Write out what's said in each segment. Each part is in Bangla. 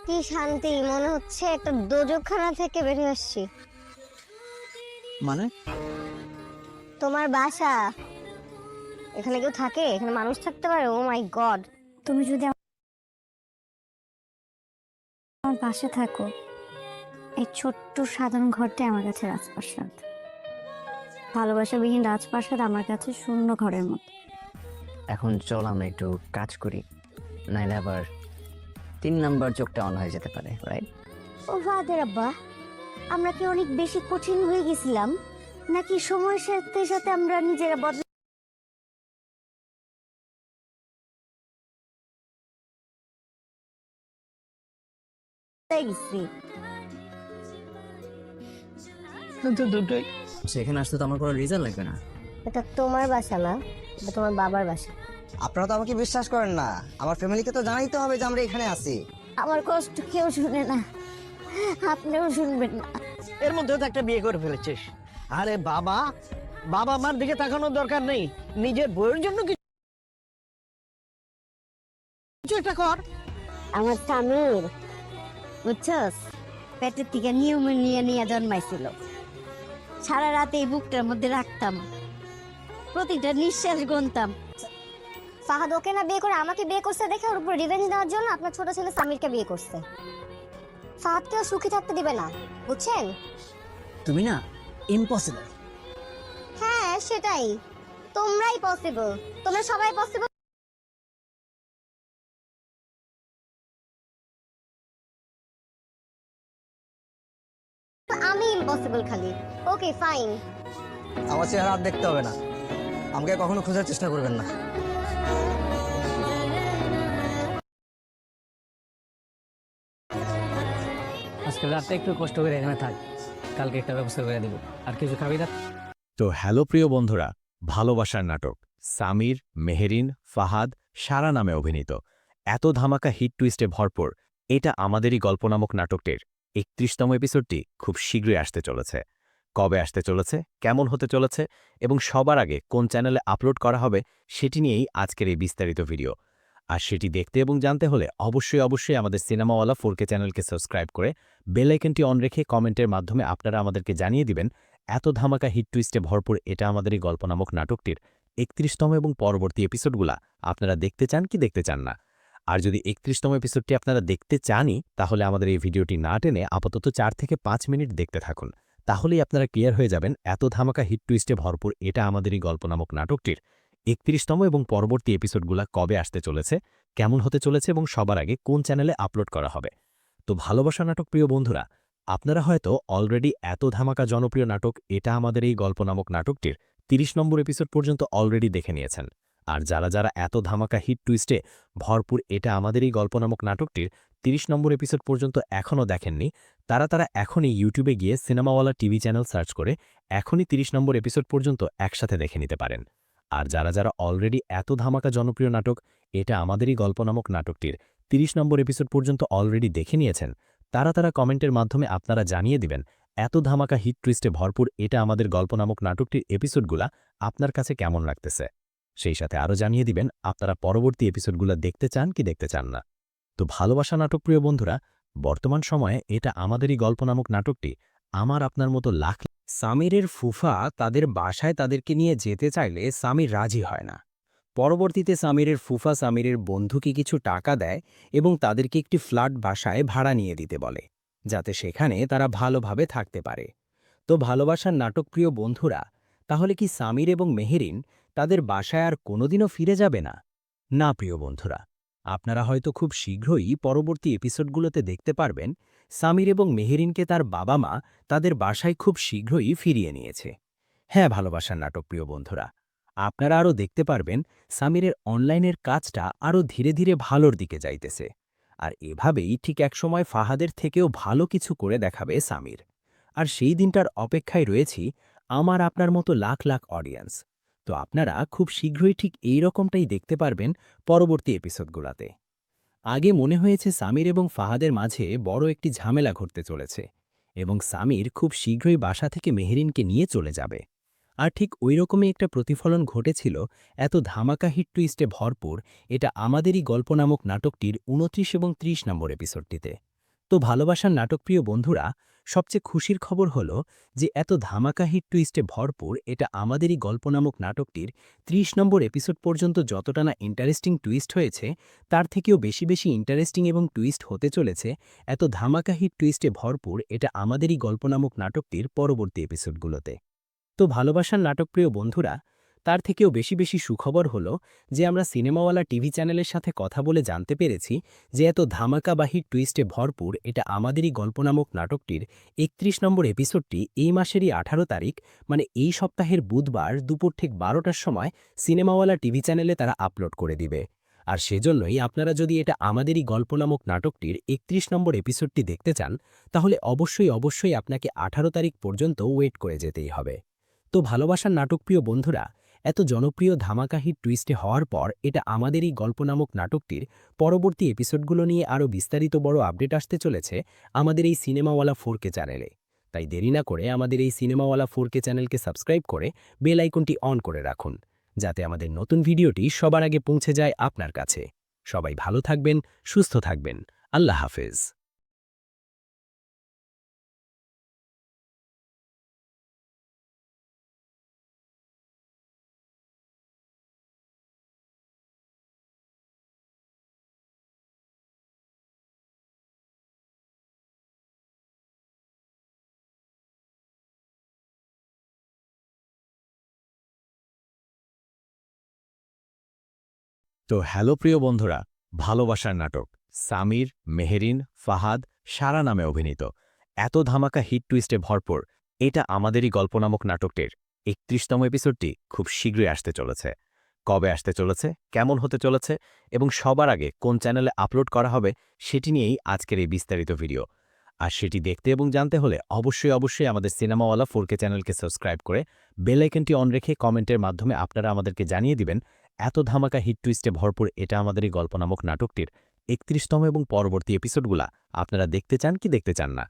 কি শান্তি, মনে হচ্ছে একটা দোজখখানা থেকে বেরিয়ে আসছি। মানে তোমার বাসা এখানে কেউ থাকে? এখানে মানুষ থাকতে পারে? ও মাই গড! তুমি যদি আমার পাশে থাকো, এই ছোট্ট সাধারণ ঘরটাই আমার কাছে রাজপ্রাসাদ। ভালোবাসাবিহীন রাজপ্রাসাদ আমার কাছে শূন্য ঘরের মতো। এখন চল আমরা একটু কাজ করি, নাইলে আবার 3 নাম্বার চোখটা অন হয়ে যেতে পারে, রাইট? ও ফাদের আব্বা, আমরা কি অনেক বেশি কঠিন হয়ে গেছিলাম, নাকি সময়ের সাথে সাথে আমরা নিজেরা বদলে গেছি? দুটোই সেখানে আসতে তো আমার কোনো রিজন লাগবে না। এটা তোমার বাসা না, এটা তোমার বাবার বাসা। আপনারা তো আমাকে বিশ্বাস করেন না। আমার ফ্যামিলিকে তো জানাইতে হবে যে আমরা এখানে আছি। আমার কষ্ট কেউ শুনে না, আপনিও শুনবেন না। এর মধ্যেও তো একটা বিয়ে করে ফেলেছিস। আরে বাবা, বাবা মার দিকে তাকানোর দরকার নেই, নিজের বউয়ের জন্য কিছু একটা কর। আমার স্বামীর, বুঝছস, পেটের থেকে নিউমোনিয়া নিয়ে জন্মাইছিল। সারা রাতে এই বুকটার মধ্যে রাখতাম, প্রতিটা নিঃশ্বাস গুনতাম। ফাহাদ ওকে না বিয়ে করে আমাকে বিয়ে করছে দেখে ওর উপর রিভেঞ্জ নেওয়ার জন্য আপনার ছোট ছেলে সামিরকে বিয়ে করছে। ফাহাদকেও সুখী থাকতে দিবে না, বুঝছেন? তুমি না ইম্পসিবল। হ্যাঁ সেটাই, তোমরাই পসিবল, তোমরা সবাই পসিবল। আমি ইম্পসিবল খালি। Okay fine. আমার চেহারা আর দেখতে হবে না, আমাকে কখনো খোঁজার চেষ্টা করবেন না। আজকে রাতে একটু কষ্ট করে এখানে থাক, কালকে একটা ব্যবস্থা করে দিব। আর কিছু খাবি না? তো হ্যালো প্রিয় বন্ধুরা, ভালোবাসার নাটক সামির, মেহেরিন, ফাহাদ, সারা নামে অভিনীত এত ধামাকা হিট টুইস্টে ভরপুর এটা আমাদেরই গল্প নামক নাটকটির ৩১তম এপিসোডটি খুব শীঘ্রই আসতে চলেছে। কবে আসতে চলেছে, কেমন হতে চলেছে এবং সবার আগে কোন চ্যানেলে আপলোড করা হবে সেটি নিয়েই আজকের এই বিস্তারিত ভিডিও। আর সেটি দেখতে এবং জানতে হলে অবশ্যই আমাদের সিনেমাওয়ালা 4K চ্যানেলকে সাবস্ক্রাইব করে বেল আইকনটি অন রেখে কমেন্টের মাধ্যমে আপনারা আমাদেরকে জানিয়ে দিবেন এত ধামাকা হিট টুইস্টে ভরপুর এটা আমাদেরই গল্প নামক নাটকটির ৩১তম এবং পরবর্তী এপিসোডগুলা আপনারা দেখতে চান কি দেখতে চান না। আর যদি ৩১তম এপিসোডটি আপনারা দেখতে চানই, তাহলে আমাদের এই ভিডিওটি না টেনে আপাতত 4 থেকে 5 মিনিট দেখতে থাকুন। তাহলেই আপনারা ক্লিয়ার হয়ে যাবেন এত ধামাকা হিট টুইস্টে ভরপুর এটা আমাদেরই গল্প নামক নাটকটির ৩১তম এবং পরবর্তী এপিসোডগুলা কবে আসতে চলেছে, কেমন হতে চলেছে এবং সবার আগে কোন চ্যানেলে আপলোড করা হবে। তো ভালোবাসা নাটক প্রিয় বন্ধুরা, আপনারা হয়তো অলরেডি এত ধামাকা জনপ্রিয় নাটক এটা আমাদের এই গল্প নামক নাটকটির ৩০ নম্বর এপিসোড পর্যন্ত অলরেডি দেখে নিয়েছেন। আর যারা এত ধামাকা হিট টুইস্টে ভরপুর এটা আমাদের এই গল্প নামক নাটকটির ৩০ নম্বর এপিসোড পর্যন্ত এখনও দেখেননি, তারা এখনই ইউটিউবে গিয়ে সিনেমাওয়ালা টিভি চ্যানেল সার্চ করে এখনই ৩০ নম্বর এপিসোড পর্যন্ত একসাথে দেখে নিতে পারেন। আর যারা অলরেডি এত ধামাকা জনপ্রিয় নাটক এটা আমাদেরই গল্প নামক নাটকটির ৩০ নম্বর এপিসোড পর্যন্ত অলরেডি দেখে নিয়েছেন, তারা কমেন্টের মাধ্যমে আপনারা জানিয়ে দিবেন এত ধামাকা হিট টুইস্টে ভরপুর এটা আমাদের গল্প নামক নাটকটির এপিসোডগুলা আপনার কাছে কেমন লাগতেছে। সেই সাথে আরও জানিয়ে দিবেন আপনারা পরবর্তী এপিসোডগুলো দেখতে চান কি দেখতে চান না। তো ভালোবাসা নাটক প্রিয় বন্ধুরা, বর্তমান সময়ে এটা আমাদেরই গল্প নামক নাটকটি আমার আপনার মতো লাখ সামিরের ফুফা তাদের বাসায় তাদেরকে নিয়ে যেতে চাইলে সামির রাজি হয় না। পরবর্তীতে সামিরের ফুফা সামিরের বন্ধুকে কিছু টাকা দেয় এবং তাদেরকে একটি ফ্ল্যাট বাসায় ভাড়া নিয়ে দিতে বলে, যাতে সেখানে তারা ভালোভাবে থাকতে পারে। তো ভালোবাসার নাটকপ্রিয় বন্ধুরা, তাহলে কি সামির এবং মেহেরিন তাদের বাসায় আর কোনোদিনও ফিরে যাবে না? না প্রিয় বন্ধুরা, আপনারা হয়তো খুব শীঘ্রই পরবর্তী এপিসোডগুলোতে দেখতে পারবেন সামির এবং মেহেরিনকে তার বাবা মা তাদের বাসায় খুব শীঘ্রই ফিরিয়ে নিয়েছে। হ্যাঁ ভালোবাসার নাটকপ্রিয় বন্ধুরা, আপনারা আরও দেখতে পারবেন সামিরের অনলাইনের কাজটা আরও ধীরে ধীরে ভালোর দিকে যাইতেছে। আর এভাবেই ঠিক একসময় ফাহাদের থেকেও ভালো কিছু করে দেখাবে সামির। আর সেই দিনটার অপেক্ষায় রয়েছি আমার আপনার মতো লাখ লাখ অডিয়েন্স। তো আপনারা খুব শীঘ্রই ঠিক এই রকমটাই দেখতে পারবেন পরবর্তী এপিসোডগুলোতে। আগে মনে হয়েছে সামির এবং ফাহাদের মাঝে বড় একটি ঝামেলা ঘটতে চলেছে এবং সামির খুব শীঘ্রই বাসা থেকে মেহেরিনকে নিয়ে চলে যাবে। আর ঠিক ওইরকমই একটা প্রতিফলন ঘটেছিল এত ধামাকা হিট টুইস্টে ভরপুর এটা আমাদেরই গল্প নামক নাটকটির ২৯ এবং ৩০ নম্বর এপিসোডটিতে। তো ভালোবাসার নাটকপ্রিয় বন্ধুরা, সবচেয়ে খুশির খবর হলো যে এত ধামাকা হিট টুইস্টে ভরপুর এটা আমাদেরই গল্প নামক নাটকটির ৩০ নম্বর এপিসোড পর্যন্ত যতটা না ইন্টারেস্টিং টুইস্ট হয়েছে, তার থেকেও বেশি বেশি ইন্টারেস্টিং এবং টুইস্ট হতে চলেছে এত ধামাকা হিট টুইস্টে ভরপুর এটা আমাদেরই গল্প নামক নাটকটির পরবর্তী এপিসোডগুলোতে। তো ভালোবাসার নাটকপ্রিয় বন্ধুরা, তার থেকেও বেশি বেশি সুখবর হলো যে আমরা সিনেমাওয়ালা টিভি চ্যানেলের সাথে কথা বলে জানতে পেরেছি যে এত ধামাকা বা হিট টুইস্টে ভরপুর এটা আমাদেরই গল্প নামক নাটকটির ৩১ নম্বর এপিসোডটি এই মাসেরই ১৮ তারিখ মানে এই সপ্তাহের বুধবার দুপুর ঠিক ১২টার সময় সিনেমাওয়ালা টিভি চ্যানেলে তারা আপলোড করে দিবে। আর সেজন্যই আপনারা যদি এটা আমাদেরই গল্প নামক নাটকটির ৩১ নম্বর এপিসোডটি দেখতে চান, তাহলে অবশ্যই আপনাকে ১৮ তারিখ পর্যন্ত ওয়েট করে যেতেই হবে। তো ভালোবাসার নাটকপ্রিয় বন্ধুরা, এত জনপ্রিয় ধামাকা হিট টুইস্টে হওয়ার পর এটা আমাদেরই গল্প নামক নাটকটির পরবর্তী এপিসোডগুলো নিয়ে আরও বিস্তারিত বড় আপডেট আসতে চলেছে আমাদের এই সিনেমাওয়ালা 4K চ্যানেলে। তাই দেরি না করে আমাদের এই সিনেমাওয়ালা 4K চ্যানেলকে সাবস্ক্রাইব করে বেল আইকনটি অন করে রাখুন, যাতে আমাদের নতুন ভিডিওটি সবার আগে পৌঁছে যায় আপনার কাছে। সবাই ভালো থাকবেন, সুস্থ থাকবেন। আল্লাহ হাফেজ। তো হ্যালো প্রিয় বন্ধুরা, ভালোবাসার নাটক সামির, মেহেরিন, ফাহাদ, সারা নামে অভিনীত এত ধামাকা হিট টুইস্টে ভরপুর এটা আমাদেরই গল্প নামক নাটকটির ৩১তম এপিসোডটি খুব শীঘ্রই আসতে চলেছে। কবে আসতে চলেছে, কেমন হতে চলেছে এবং সবার আগে কোন চ্যানেলে আপলোড করা হবে সেটি নিয়েই আজকের এই বিস্তারিত ভিডিও। আর সেটি দেখতে এবং জানতে হলে অবশ্যই আমাদের সিনেমাওয়ালা 4K চ্যানেলকে সাবস্ক্রাইব করে বেল আইকনটি অন রেখে কমেন্টের মাধ্যমে আপনারা আমাদেরকে জানিয়ে দিবেন এত ধামাকা হিট টুইস্টে ভরপুর এটা আমাদেরই গল্প নামক নাটকটির ৩১তম এবং পরবর্তী এপিসোডগুলা আপনারা দেখতে চান কি দেখতে চান না।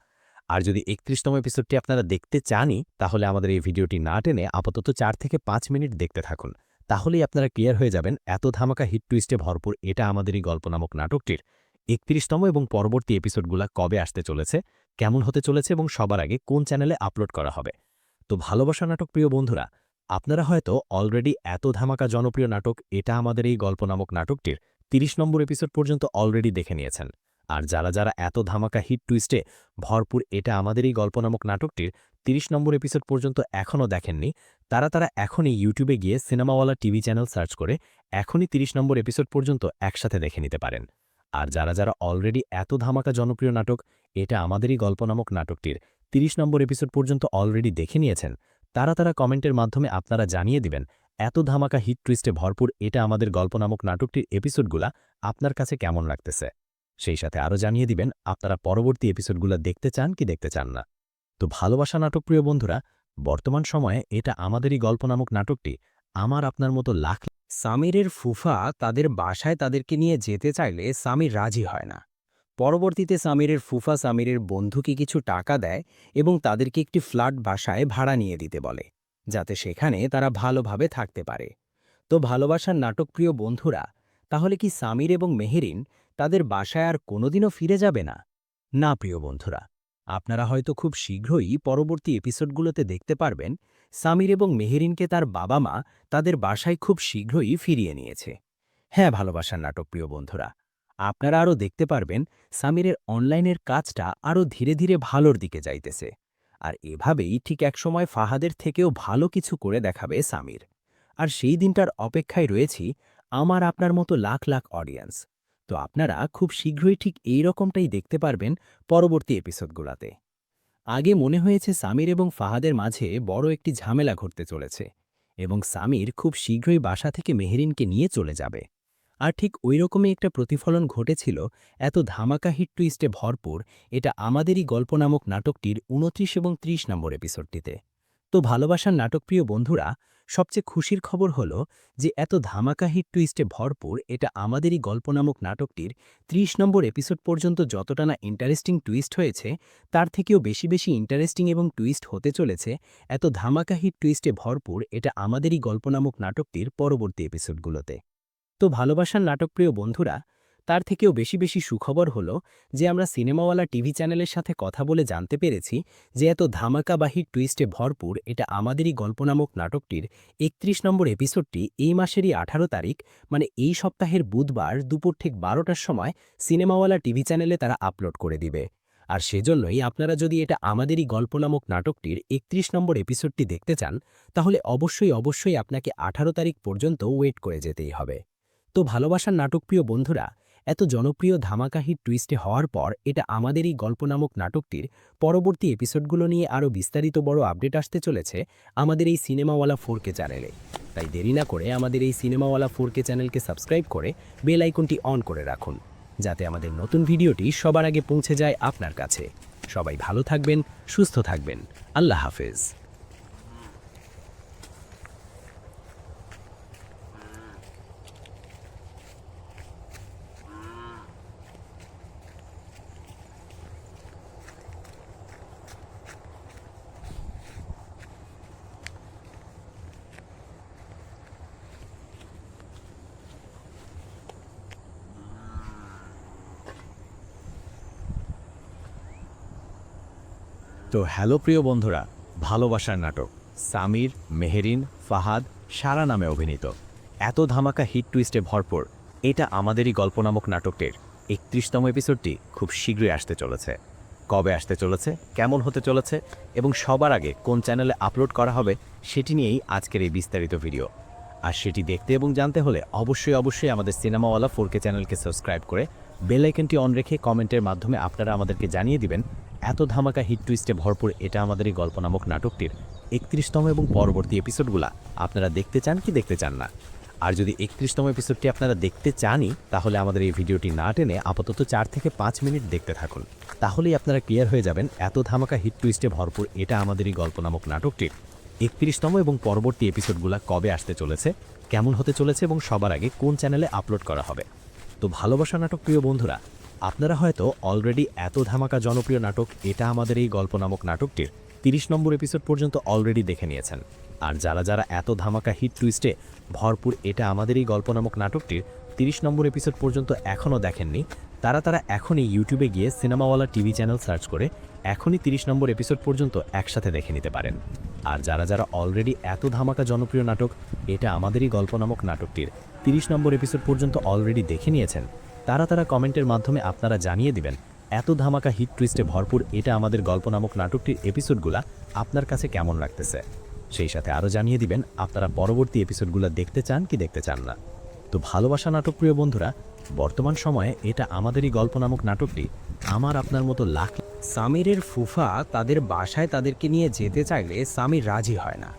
আর যদি ৩১তম এপিসোডটি আপনারা দেখতে চানই, তাহলে আমাদের এই ভিডিওটি না টেনে আপাতত ৪ থেকে ৫ মিনিট দেখতে থাকুন। তাহলেই আপনারা ক্লিয়ার হয়ে যাবেন এত ধামাকা হিট টুইস্টে ভরপুর এটা আমাদেরই গল্প নামক নাটকটির ৩১তম এবং পরবর্তী এপিসোডগুলা কবে আসতে চলেছে, কেমন হতে চলেছে এবং সবার আগে কোন চ্যানেলে আপলোড করা হবে। তো ভালোবাসা নাটক প্রিয় বন্ধুরা, আপনারা হয়তো অলরেডি এত ধামাকা জনপ্রিয় নাটক এটা আমাদের এই গল্প নামক নাটকটির ৩০ নম্বর এপিসোড পর্যন্ত অলরেডি দেখে নিয়েছেন। আর যারা এত ধামাকা হিট টুইস্টে ভরপুর এটা আমাদের এই গল্প নামক নাটকটির ৩০ নম্বর এপিসোড পর্যন্ত এখনও দেখেননি, তারা এখনই ইউটিউবে গিয়ে সিনেমাওয়ালা টিভি চ্যানেল সার্চ করে এখনই ৩০ নম্বর এপিসোড পর্যন্ত একসাথে দেখে নিতে পারেন। আর যারা অলরেডি এত ধামাকা জনপ্রিয় নাটক এটা আমাদেরই গল্প নামক নাটকটির ৩০ নম্বর এপিসোড পর্যন্ত অলরেডি দেখে নিয়েছেন, তারা কমেন্টের মাধ্যমে আপনারা জানিয়ে দিবেন এত ধামাকা হিট টুইস্টে ভরপুর এটা আমাদের গল্প নামক নাটকটির এপিসোডগুলা আপনার কাছে কেমন লাগতেছে। সেই সাথে আরও জানিয়ে দিবেন আপনারা পরবর্তী এপিসোডগুলো দেখতে চান কি দেখতে চান না। তো ভালোবাসা নাটক প্রিয় বন্ধুরা, বর্তমান সময়ে এটা আমাদেরই গল্প নামক নাটকটি আমার আপনার মতো লাখ সামিরের ফুফা তাদের বাসায় তাদেরকে নিয়ে যেতে চাইলে সামির রাজি হয় না। পরবর্তীতে সামিরের ফুফা সামিরের বন্ধুকে কিছু টাকা দেয় এবং তাদেরকে একটি ফ্ল্যাট বাসায় ভাড়া নিয়ে দিতে বলে, যাতে সেখানে তারা ভালোভাবে থাকতে পারে। তো ভালোবাসার নাটকপ্রিয় বন্ধুরা, তাহলে কি সামির এবং মেহেরিন তাদের বাসায় আর কোনোদিনও ফিরে যাবে না? না প্রিয় বন্ধুরা, আপনারা হয়তো খুব শীঘ্রই পরবর্তী এপিসোডগুলোতে দেখতে পারবেন সামির এবং মেহেরিনকে তার বাবা মা তাদের বাসায় খুব শীঘ্রই ফিরিয়ে নিয়েছে। হ্যাঁ ভালোবাসার নাটকপ্রিয় বন্ধুরা, আপনারা আরও দেখতে পারবেন সামিরের অনলাইনের কাজটা আরও ধীরে ধীরে ভালোর দিকে যাইতেছে। আর এভাবেই ঠিক একসময় ফাহাদের থেকেও ভালো কিছু করে দেখাবে সামির। আর সেই দিনটার অপেক্ষায় রয়েছি আমার আপনার মতো লাখ লাখ অডিয়েন্স। তো আপনারা খুব শীঘ্রই ঠিক এই রকমটাই দেখতে পারবেন পরবর্তী এপিসোডগুলোতে। আগে মনে হয়েছে সামির এবং ফাহাদের মাঝে বড় একটি ঝামেলা ঘটতে চলেছে এবং সামির খুব শীঘ্রই বাসা থেকে মেহেরিনকে নিয়ে চলে যাবে। আর ঠিক ওইরকমই একটা প্রতিফলন ঘটেছিল এত ধামাকা হিট টুইস্টে ভরপুর এটা আমাদেরই গল্প নামক নাটকটির ২৯ এবং ৩০ নম্বর এপিসোডটিতে। তো ভালোবাসার নাটকপ্রিয় বন্ধুরা, সবচেয়ে খুশির খবর হলো যে এত ধামাকা হিট টুইস্টে ভরপুর এটা আমাদেরই গল্প নামক নাটকটির ৩০ নম্বর এপিসোড পর্যন্ত যতটা না ইন্টারেস্টিং টুইস্ট হয়েছে তার থেকেও বেশি বেশি ইন্টারেস্টিং এবং টুইস্ট হতে চলেছে এত ধামাকা হিট টুইস্টে ভরপুর এটা আমাদেরই গল্প নামক নাটকটির পরবর্তী এপিসোডগুলোতে। তো ভালোবাসার নাটকপ্রিয় বন্ধুরা, তার থেকেও বেশি বেশি সুখবর হলো যে আমরা সিনেমাওয়ালা টিভি চ্যানেলের সাথে কথা বলে জানতে পেরেছি যে এত ধামাকা বা হিট টুইস্টে ভরপুর এটা আমাদেরই গল্প নামক নাটকটির ৩১ নম্বর এপিসোডটি এই মাসেরই ১৮ তারিখ মানে এই সপ্তাহের বুধবার দুপুর ঠিক ১২টার সময় সিনেমাওয়ালা টিভি চ্যানেলে তারা আপলোড করে দিবে। আর সেজন্যই আপনারা যদি এটা আমাদেরই গল্প নামক নাটকটির ৩১ নম্বর এপিসোডটি দেখতে চান তাহলে অবশ্যই আপনাকে ১৮ তারিখ পর্যন্ত ওয়েট করে যেতেই হবে। তো ভালোবাসার নাটকপ্রিয় বন্ধুরা, এত জনপ্রিয় ধামাকা হিট টুইস্টে হওয়ার পর এটা আমাদেরই গল্প নামক নাটকটির পরবর্তী এপিসোডগুলো নিয়ে আরও বিস্তারিত বড় আপডেট আসতে চলেছে আমাদের এই সিনেমাওয়ালা 4K চ্যানেলে। তাই দেরি না করে আমাদের এই সিনেমাওয়ালা 4K চ্যানেলকে সাবস্ক্রাইব করে বেল আইকনটি অন করে রাখুন, যাতে আমাদের নতুন ভিডিওটি সবার আগে পৌঁছে যায় আপনার কাছে। সবাই ভালো থাকবেন, সুস্থ থাকবেন। আল্লাহ হাফেজ। তো হ্যালো প্রিয় বন্ধুরা, ভালোবাসার নাটক সামির, মেহেরিন, ফাহাদ, সারা নামে অভিনীত এত ধামাকা হিট টুইস্টে ভরপুর এটা আমাদেরই গল্প নামক নাটকটির ৩১তম এপিসোডটি খুব শীঘ্রই আসতে চলেছে। কবে আসতে চলেছে, কেমন হতে চলেছে এবং সবার আগে কোন চ্যানেলে আপলোড করা হবে সেটি নিয়েই আজকের এই বিস্তারিত ভিডিও। আর সেটি দেখতে এবং জানতে হলে অবশ্যই আমাদের সিনেমাওয়ালা 4K চ্যানেলকে সাবস্ক্রাইব করে বেল আইকনটি অন রেখে কমেন্টের মাধ্যমে আপনারা আমাদেরকে জানিয়ে দিবেন এত ধামাকা হিট টুইস্টে ভরপুর এটা আমাদেরই গল্প নামক নাটকটির ৩১তম এবং পরবর্তী এপিসোডগুলা আপনারা দেখতে চান কি দেখতে চান না। আর যদি ৩১তম এপিসোডটি আপনারা দেখতে চানই তাহলে আমাদের এই ভিডিওটি না টেনে আপাতত ৪ থেকে ৫ মিনিট দেখতে থাকুন, তাহলেই আপনারা ক্লিয়ার হয়ে যাবেন এত ধামাকা হিট টুইস্টে ভরপুর এটা আমাদেরই গল্প নামক নাটকটির ৩১তম এবং পরবর্তী এপিসোডগুলা কবে আসতে চলেছে, কেমন হতে চলেছে এবং সবার আগে কোন চ্যানেলে আপলোড করা হবে। তো ভালোবাসা নাটক প্রিয় বন্ধুরা, আপনারা হয়তো অলরেডি এত ধামাকা জনপ্রিয় নাটক এটা আমাদের এই গল্প নামক নাটকটির ৩০ নম্বর এপিসোড পর্যন্ত অলরেডি দেখে নিয়েছেন। আর যারা এত ধামাকা হিট টুইস্টে ভরপুর এটা আমাদের এই গল্প নামক নাটকটির ৩০ নম্বর এপিসোড পর্যন্ত এখনও দেখেননি তারা এখনই ইউটিউবে গিয়ে সিনেমাওয়ালা টিভি চ্যানেল সার্চ করে এখনই ৩০ নম্বর এপিসোড পর্যন্ত একসাথে দেখে নিতে পারেন। আর যারা অলরেডি এত ধামাকা জনপ্রিয় নাটক এটা আমাদেরই গল্প নামক নাটকটির ৩০ নম্বর এপিসোড পর্যন্ত অলরেডি দেখে নিয়েছেন তারা কমেন্টের মাধ্যমে আপনারা জানিয়ে দিবেন এত ধামাকা হিট টুইস্টে ভরপুর এটা আমাদের গল্প নামক নাটকটির এপিসোডগুলা আপনার কাছে কেমন লাগতেছে। সেই সাথে আরও জানিয়ে দিবেন আপনারা পরবর্তী এপিসোডগুলো দেখতে চান কি দেখতে চান না। তো ভালোবাসা নাটক প্রিয় বন্ধুরা, বর্তমান সময়ে এটা আমাদেরই গল্প নামক নাটকটি আমার আপনার মতো লাখ সামিরের ফুফা তাদের বাসায় তাদেরকে নিয়ে যেতে চাইলে সামির রাজি হয় না।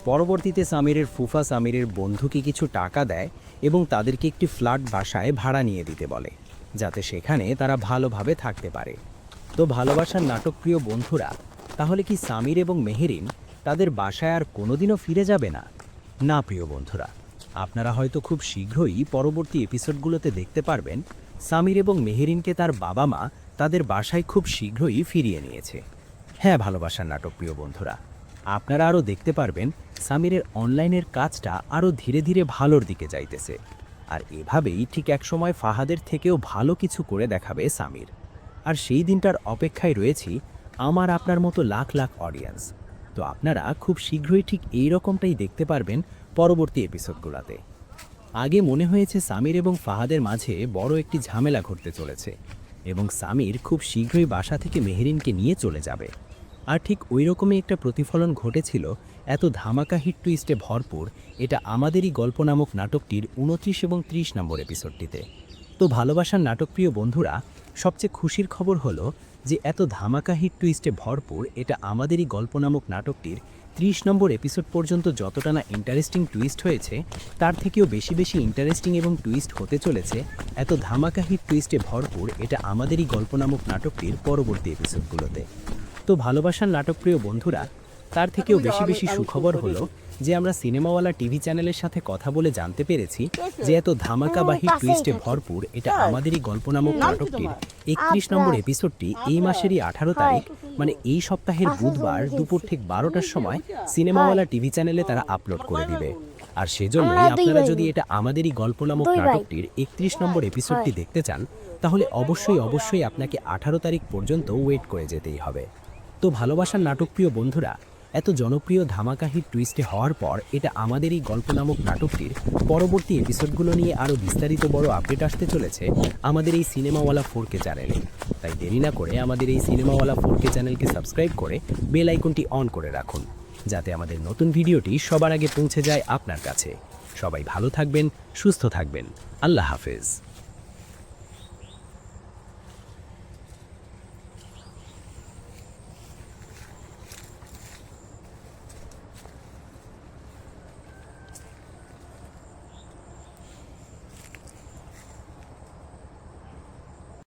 পরবর্তীতে সামিরের ফুফা সামিরের বন্ধুকে কিছু টাকা দেয় এবং তাদেরকে একটি ফ্ল্যাট বাসায় ভাড়া নিয়ে দিতে বলে, যাতে সেখানে তারা ভালোভাবে থাকতে পারে। তো ভালোবাসার নাটকপ্রিয় বন্ধুরা, তাহলে কি সামির এবং মেহেরিন তাদের বাসায় আর কোনোদিনও ফিরে যাবে না? না প্রিয় বন্ধুরা, আপনারা হয়তো খুব শীঘ্রই পরবর্তী এপিসোডগুলোতে দেখতে পারবেন সামির এবং মেহেরিনকে তার বাবা মা তাদের বাসায় খুব শীঘ্রই ফিরিয়ে নিয়েছে। হ্যাঁ ভালোবাসার নাটকপ্রিয় বন্ধুরা, আপনারা আরও দেখতে পারবেন সামিরের অনলাইনের কাজটা আরও ধীরে ধীরে ভালোর দিকে যাইতেছে। আর এভাবেই ঠিক একসময় ফাহাদের থেকেও ভালো কিছু করে দেখাবে সামির। আর সেই দিনটার অপেক্ষায় রয়েছি আমার আপনার মতো লাখ লাখ অডিয়েন্স। তো আপনারা খুব শীঘ্রই ঠিক এই রকমটাই দেখতে পারবেন পরবর্তী এপিসোডগুলোতে। আগে মনে হয়েছে সামির এবং ফাহাদের মাঝে বড় একটি ঝামেলা ঘটতে চলেছে এবং সামির খুব শীঘ্রই বাসা থেকে মেহেরিনকে নিয়ে চলে যাবে। আর ঠিক ওই রকমই একটা প্রতিফলন ঘটেছিল এত ধামাকা হিট টুইস্টে ভরপুর এটা আমাদেরই গল্প নামক নাটকটির ২৯ এবং ৩০ নম্বর এপিসোডটিতে। তো ভালোবাসার নাটকপ্রিয় বন্ধুরা, সবচেয়ে খুশির খবর হলো যে এত ধামাকা হিট টুইস্টে ভরপুর এটা আমাদেরই গল্প নামক নাটকটির ৩০ নম্বর এপিসোড পর্যন্ত যতটা না ইন্টারেস্টিং টুইস্ট হয়েছে তার থেকেও বেশি বেশি ইন্টারেস্টিং এবং টুইস্ট হতে চলেছে এত ধামাকা হিট টুইস্টে ভরপুর এটা আমাদেরই গল্প নামক নাটকটির পরবর্তী এপিসোডগুলোতে। তো ভালোবাসার নাটকপ্রিয় বন্ধুরা, তার থেকেও বেশি বেশি সুখবর হলো যে আমরা সিনেমাওয়ালা টিভি চ্যানেলের সাথে কথা বলে জানতে পেরেছি যে এত ধামাকা বা হিট টুইস্টে ভরপুর এটা আমাদেরই গল্প নামক নাটকটির 31 নম্বর এপিসোডটি এই মাসেরই 18 তারিখ মানে এই সপ্তাহের বুধবার দুপুর ঠিক 12টার সময় সিনেমাওয়ালা টিভি চ্যানেলে তারা আপলোড করে দিবে। আর সেজন্যই আপনারা যদি এটা আমাদেরই গল্প নামক নাটকটির 31 নম্বর এপিসোডটি দেখতে চান তাহলে অবশ্যই আপনাকে 18 তারিখ পর্যন্ত ওয়েট করে যেতেই হবে। তো ভালোবাসার নাটকপ্রিয় বন্ধুরা, এত জনপ্রিয় ধামাকা হিট টুইস্টে হওয়ার পর এটা আমাদেরই গল্প নামক নাটকটির পরবর্তী এপিসোডগুলো নিয়ে আরও বিস্তারিত বড় আপডেট আসতে চলেছে আমাদের এই সিনেমাওয়ালা 4K চ্যানেলে। তাই দেরি না করে আমাদের এই সিনেমাওয়ালা 4K চ্যানেলকে সাবস্ক্রাইব করে বেল আইকনটি অন করে রাখুন, যাতে আমাদের নতুন ভিডিওটি সবার আগে পৌঁছে যায় আপনার কাছে। সবাই ভালো থাকবেন, সুস্থ থাকবেন। আল্লাহ হাফেজ।